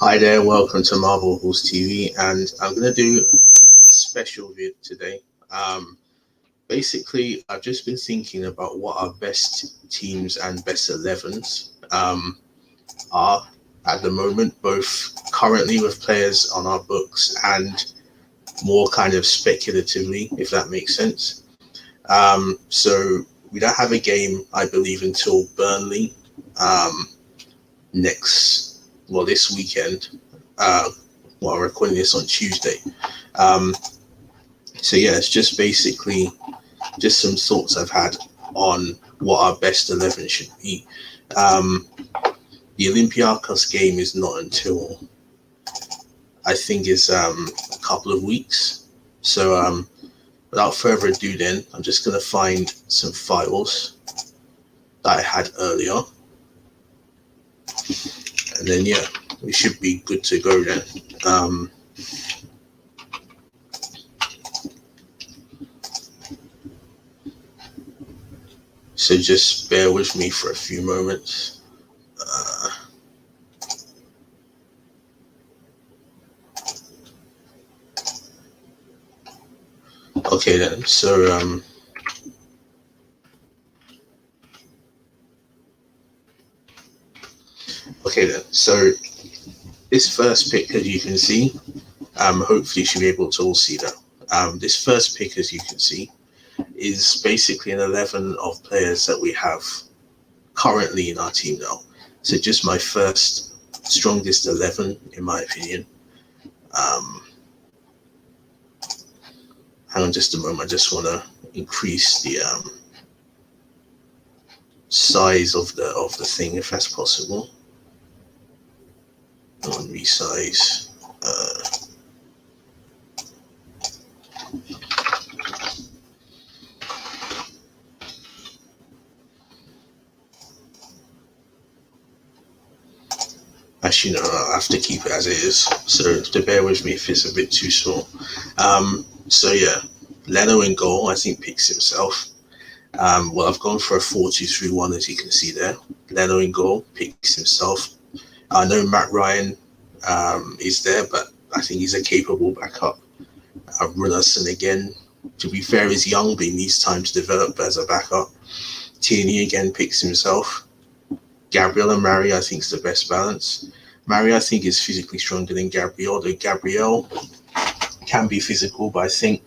Hi there, welcome to Marvel Halls TV, and I'm gonna do a special vid today. Um, Basically, I've just been thinking about what our best teams and best 11s are at the moment, both currently with players on our books and more kind of speculatively, if that makes sense. So we don't have a game, I believe, until Burnley um, this weekend. Uh, I'm recording this on Tuesday. Um, so yeah, it's just basically just some thoughts I've had on what our best 11 should be. Um, the Olympiacos game is not until I think is a couple of weeks. So without further ado, then I'm just gonna find some files that I had earlier, and then yeah, we should be good to go then. So just bear with me for a few moments. Okay then, so this first pick, as you can see, hopefully you should be able to all see that. This first pick, as you can see, is basically an 11 of players that we have currently in our team now. So just my first strongest 11, in my opinion. Hang on just a moment. I just want to increase the size of the thing if that's possible. On resize. Actually, no, I have to keep it as it is. So to bear with me if it's a bit too small. So yeah, Leno in goal, I think picks himself. Well, I've gone for a 4-2-3-1, as you can see there. Leno in goal picks himself. I know Matt Ryan is there, but I think he's a capable backup. Runarsson again, to be fair, is young, but he needs time to develop as a backup. Tierney again picks himself. Gabriel and Mari, I think, is the best balance. Mari, I think, is physically stronger than Gabriel, though Gabriel can be physical, but I think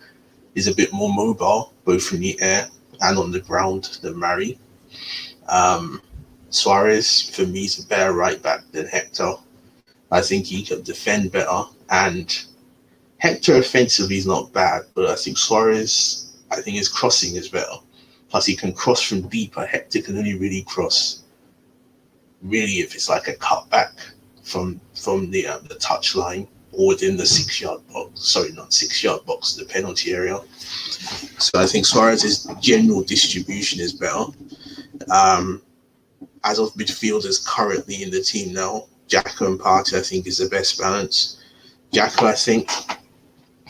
is a bit more mobile, both in the air and on the ground than Mari. Suarez, for me, is a better right back than Hector. I think he can defend better, and Hector offensively is not bad, but I think Suarez, I think his crossing is better. Plus, he can cross from deeper. Hector can only really cross, really, if it's like a cutback from the touch line or within the 6-yard box. Sorry, not 6-yard box, the penalty area. So I think Suarez's general distribution is better. As of midfielders currently in the team now, Xhaka and Partey, I think, is the best balance. Xhaka, I think,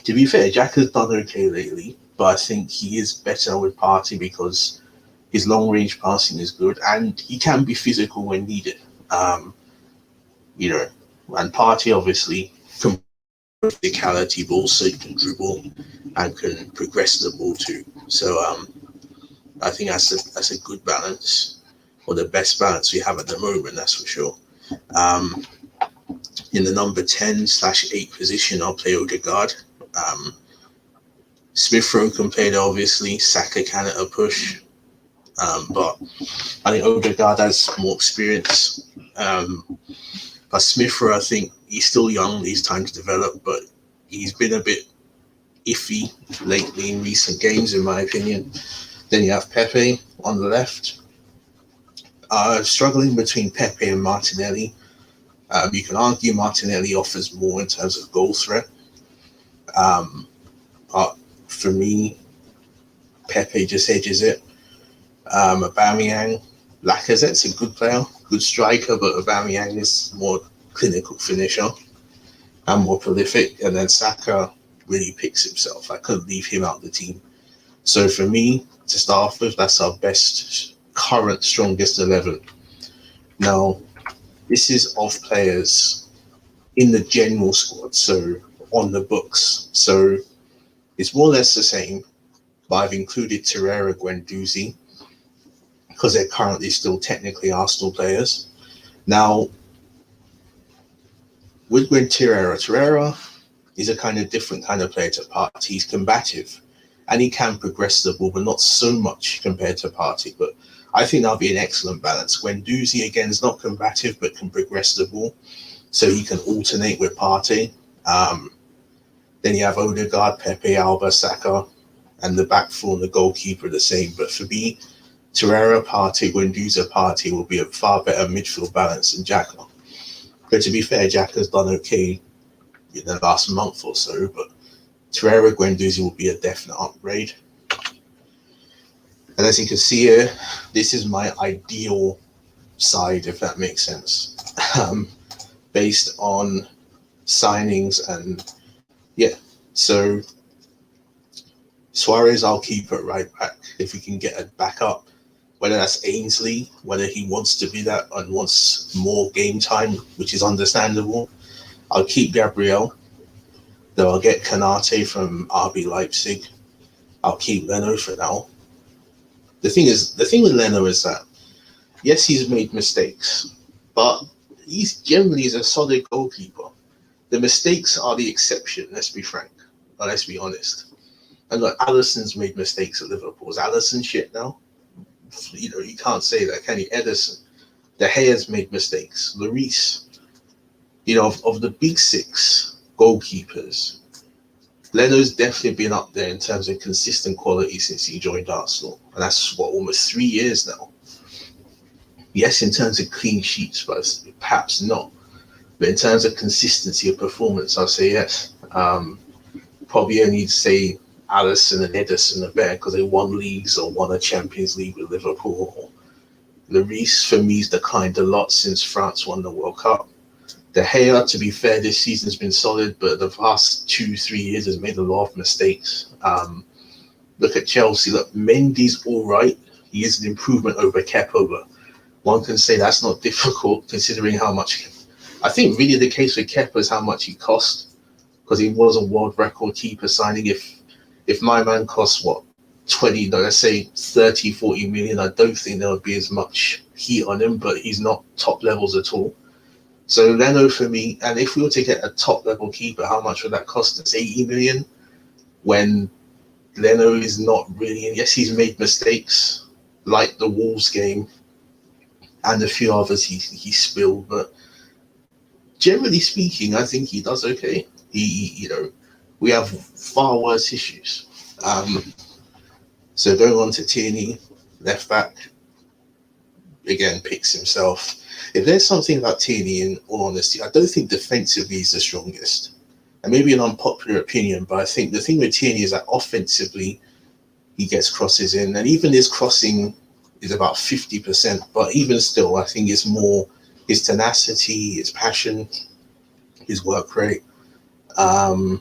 to be fair, Xhaka's done okay lately, but I think he is better with Partey because his long-range passing is good, and he can be physical when needed. And Partey obviously can physicality, but also can dribble and can progress the ball too. So I think that's a good balance, or the best balance we have at the moment, that's for sure. In the number 10/8 position, I'll play Odegaard. Smith Rowe can play there, obviously. Saka can at a push. But I think Odegaard has more experience. But Smith Rowe, I think he's still young, needs time to develop, but he's been a bit iffy lately in recent games, in my opinion. Then you have Pepe on the left. Struggling between Pepe and Martinelli. You can argue Martinelli offers more in terms of goal threat. But for me, Pepe just edges it. Aubameyang, Lacazette's a good player, good striker, but Aubameyang is more clinical finisher and more prolific. And then Saka really picks himself. I couldn't leave him out of the team. So for me, to start off with, that's our best current strongest 11. Now, this is of players in the general squad, so on the books. So it's more or less the same, but I've included Torreira, Guendouzi, because they're currently still technically Arsenal players. Now, with Torreira is a kind of different kind of player to Partey. He's combative, and he can progress the ball, but not so much compared to Partey. But I think that'll be an excellent balance. Guendouzi, again, is not combative, but can progress the ball, so he can alternate with Partey. Then you have Odegaard, Pepe, Alba, Saka, and the back four and the goalkeeper the same. But for me, Torreira, Partey, Guendouzi, Partey will be a far better midfield balance than Xhaka. But to be fair, Xhaka's done okay in the last month or so, but Torreira, Guendouzi will be a definite upgrade. And as you can see here, this is my ideal side, if that makes sense, based on signings. And yeah, so Suarez, I'll keep it right back if we can get it back up, whether that's Ainsley, whether he wants to be that and wants more game time, which is understandable. I'll keep Gabriel, though I'll get Kanate from RB Leipzig. I'll keep Leno for now. The thing with Leno is that, yes, he's made mistakes, but he's generally a solid goalkeeper. The mistakes are the exception, let's be frank, or let's be honest. And look, Alisson's made mistakes at Liverpool. Is Alisson shit now? You know, you can't say that, can you? Ederson. De Gea's made mistakes. Lloris. You know, of the big six goalkeepers, Leno's definitely been up there in terms of consistent quality since he joined Arsenal. And that's, almost 3 years now. Yes, in terms of clean sheets, but perhaps not. But in terms of consistency of performance, I'll say yes. Probably only to say Alisson and Ederson are better because they won leagues or won a Champions League with Liverpool. Lloris, for me, has declined a lot since France won the World Cup. De Gea, to be fair, this season's been solid, but the past 2-3 years has made a lot of mistakes. Look at Chelsea. Look, Mendy's all right. He is an improvement over Kepa, but one can say that's not difficult considering how much. I think really the case with Kepa is how much he cost, because he was a world record keeper signing. If my man costs 20, let's say 30, 40 million, I don't think there would be as much heat on him, but he's not top levels at all. So Leno for me, and if we were to get a top level keeper, how much would that cost us? 80 million? When Leno is not really, yes, he's made mistakes like the Wolves game and a few others he spilled, but generally speaking, I think he does okay. We have far worse issues. So going on to Tierney, left back, again, picks himself. If there's something about Tierney, in all honesty, I don't think defensively he's the strongest. And maybe an unpopular opinion, but I think the thing with Tierney is that offensively, he gets crosses in. And even his crossing is about 50%. But even still, I think it's more his tenacity, his passion, his work rate. And,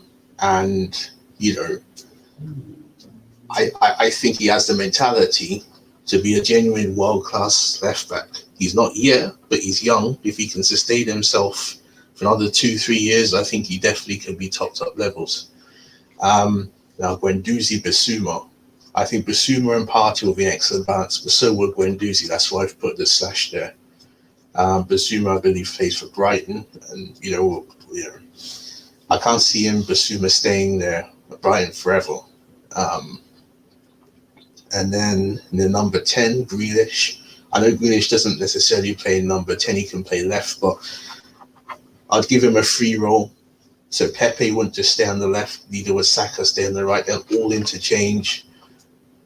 I think he has the mentality to be a genuine world-class left-back. He's not yet, but he's young. If he can sustain himself for another 2-3 years, I think he definitely can be top levels. Now, Guendouzi, Bissouma. I think Bissouma and Partey will be an excellent balance, but so will Guendouzi. That's why I've put the slash there. Bissouma, I believe, plays for Brighton, and I can't see Bissouma staying there at Brighton forever. And then the number 10, Grealish. I know Grealish doesn't necessarily play number 10, he can play left, but I'd give him a free role. So Pepe wouldn't just stay on the left, neither would Saka stay on the right. They'll all interchange.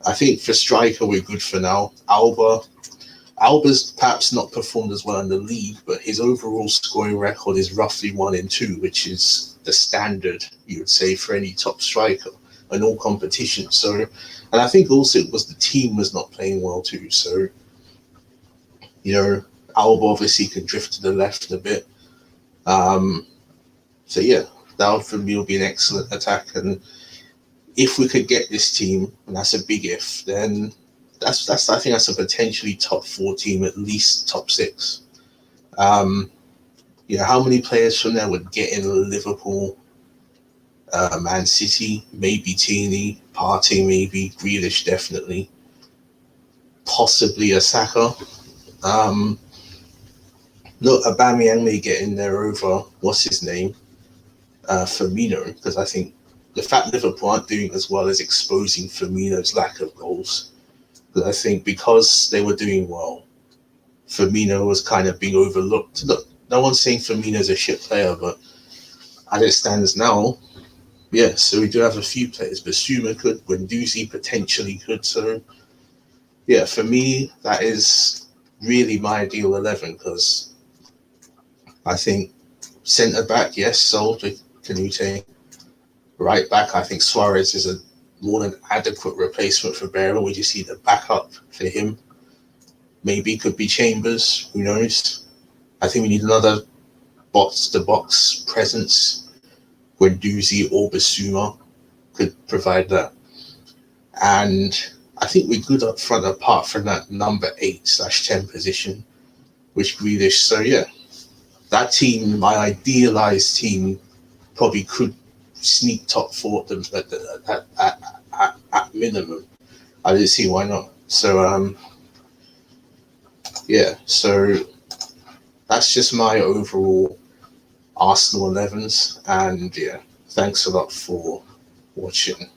I think for striker, we're good for now. Alba's perhaps not performed as well in the league, but his overall scoring record is roughly 1 and 2, which is the standard, you would say, for any top striker in all competitions. So, and I think also it was the team was not playing well too. So, Alba obviously could drift to the left a bit. So yeah, that for me will be an excellent attack. And if we could get this team, and that's a big if, then I think that's a potentially top 4 team, at least top 6. how many players from there would get in Liverpool, Man City, maybe Tierney, Partey, maybe Grealish, definitely, possibly a Saka. No, Aubameyang may get in there over what's his name, Firmino, because I think the fact Liverpool aren't doing as well is exposing Firmino's lack of goals. Because I think because they were doing well, Firmino was kind of being overlooked. Look, no one's saying Firmino's a shit player, but as it stands now, yeah, so we do have a few players. Basuma could, Guendouzi potentially could. So, yeah, for me, that is really my ideal 11 because I think centre back, yes, sold with Canute. Right back, I think Suarez is a more than adequate replacement for Barrow. We just see the backup for him. Maybe could be Chambers. Who knows? I think we need another box-to-box presence. Guendouzi or Basuma could provide that. And I think we're good up front apart from that number 8/10 position, which Grealish. So, yeah, that team, my idealized team, probably could sneak top 4 at minimum. I didn't see why not. So, yeah, so that's just my overall Arsenal 11s. And yeah, thanks a lot for watching.